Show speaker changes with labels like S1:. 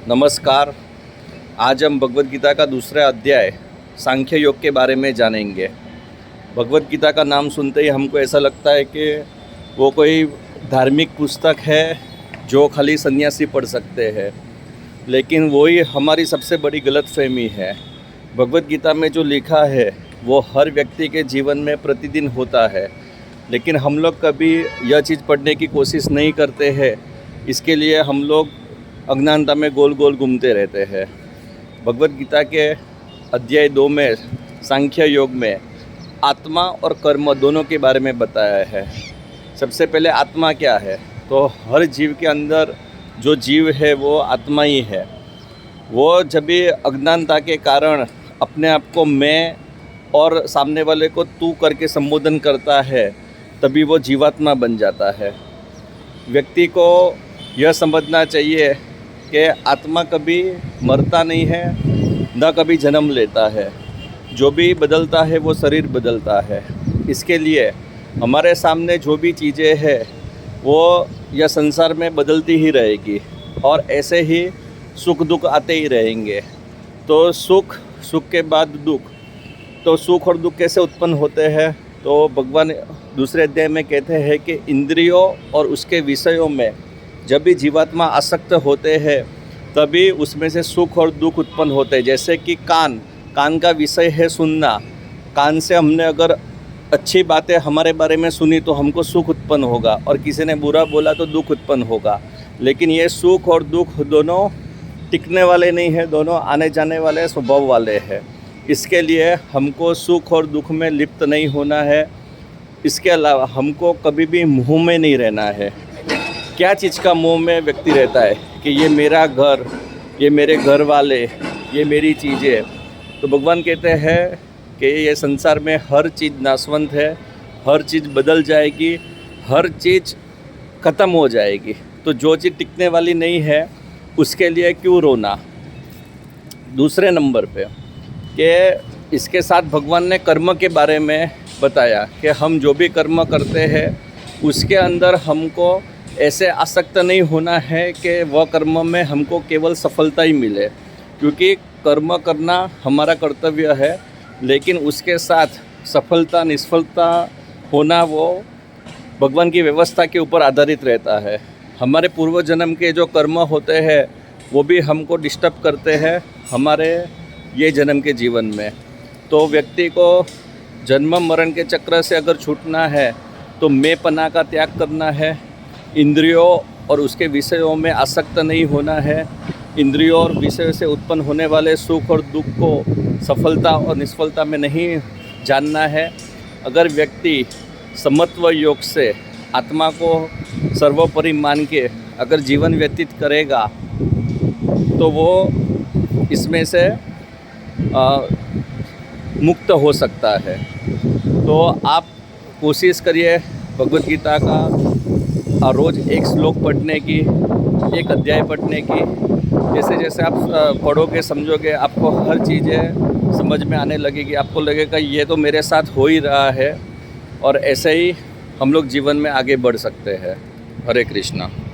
S1: नमस्कार। आज हम भगवद गीता का दूसरा अध्याय सांख्य योग के बारे में जानेंगे। भगवद गीता का नाम सुनते ही हमको ऐसा लगता है कि वो कोई धार्मिक पुस्तक है जो खाली सन्यासी पढ़ सकते हैं, लेकिन वही हमारी सबसे बड़ी गलतफहमी है। भगवद गीता में जो लिखा है वो हर व्यक्ति के जीवन में प्रतिदिन होता है, लेकिन हम लोग कभी यह चीज़ पढ़ने की कोशिश नहीं करते हैं। इसके लिए हम लोग अज्ञानता में गोल गोल घूमते रहते हैं। भगवद गीता के अध्याय 2 में सांख्य योग में आत्मा और कर्म दोनों के बारे में बताया है। सबसे पहले आत्मा क्या है, तो हर जीव के अंदर जो जीव है वो आत्मा ही है। वो जब भी अज्ञानता के कारण अपने आप को मैं और सामने वाले को तू करके संबोधन करता है, तभी वो जीवात्मा बन जाता है। व्यक्ति को यह समझना चाहिए कि आत्मा कभी मरता नहीं है, न कभी जन्म लेता है। जो भी बदलता है वो शरीर बदलता है। इसके लिए हमारे सामने जो भी चीज़ें हैं वो यह संसार में बदलती ही रहेगी और ऐसे ही सुख दुख आते ही रहेंगे। तो सुख के बाद दुख, तो सुख और दुख कैसे उत्पन्न होते हैं, तो भगवान दूसरे अध्याय में कहते हैं कि इंद्रियों और उसके विषयों में जब भी जीवात्मा आसक्त होते हैं तभी उसमें से सुख और दुख उत्पन्न होते हैं। जैसे कि कान का विषय है सुनना। कान से हमने अगर अच्छी बातें हमारे बारे में सुनी तो हमको सुख उत्पन्न होगा, और किसी ने बुरा बोला तो दुख उत्पन्न होगा। लेकिन ये सुख और दुख दोनों टिकने वाले नहीं हैं, दोनों आने जाने वाले स्वभाव वाले हैं। इसके लिए हमको सुख और दुख में लिप्त नहीं होना है। इसके अलावा हमको कभी भी मोह में नहीं रहना है। क्या चीज़ का मोह में व्यक्ति रहता है कि ये मेरा घर, ये मेरे घर वाले, ये मेरी चीज़ें। तो भगवान कहते हैं कि ये संसार में हर चीज़ नाशवंत है, हर चीज़ बदल जाएगी, हर चीज़ ख़त्म हो जाएगी। तो जो चीज़ टिकने वाली नहीं है उसके लिए क्यों रोना। दूसरे नंबर पे कि इसके साथ भगवान ने कर्म के बारे में बताया कि हम जो भी कर्म करते हैं उसके अंदर हमको ऐसे आसक्त नहीं होना है कि वह कर्म में हमको केवल सफलता ही मिले, क्योंकि कर्म करना हमारा कर्तव्य है, लेकिन उसके साथ सफलता निष्फलता होना वो भगवान की व्यवस्था के ऊपर आधारित रहता है। हमारे पूर्व जन्म के जो कर्म होते हैं वो भी हमको डिस्टर्ब करते हैं हमारे ये जन्म के जीवन में। तो व्यक्ति को जन्म मरण के चक्र से अगर छूटना है तो मैंपना का त्याग करना है, इंद्रियों और उसके विषयों में आसक्त नहीं होना है, इंद्रियों और विषयों से उत्पन्न होने वाले सुख और दुख को सफलता और निष्फलता में नहीं जानना है। अगर व्यक्ति समत्व योग से आत्मा को सर्वोपरि मान के अगर जीवन व्यतीत करेगा तो वो इसमें से मुक्त हो सकता है। तो आप कोशिश करिए भगवद गीता का रोज़ एक श्लोक पढ़ने की, एक अध्याय पढ़ने की। जैसे जैसे आप पढ़ोगे समझोगे, आपको हर चीज़ें समझ में आने लगेगी। आपको लगेगा ये तो मेरे साथ हो ही रहा है, और ऐसे ही हम लोग जीवन में आगे बढ़ सकते हैं। हरे कृष्णा।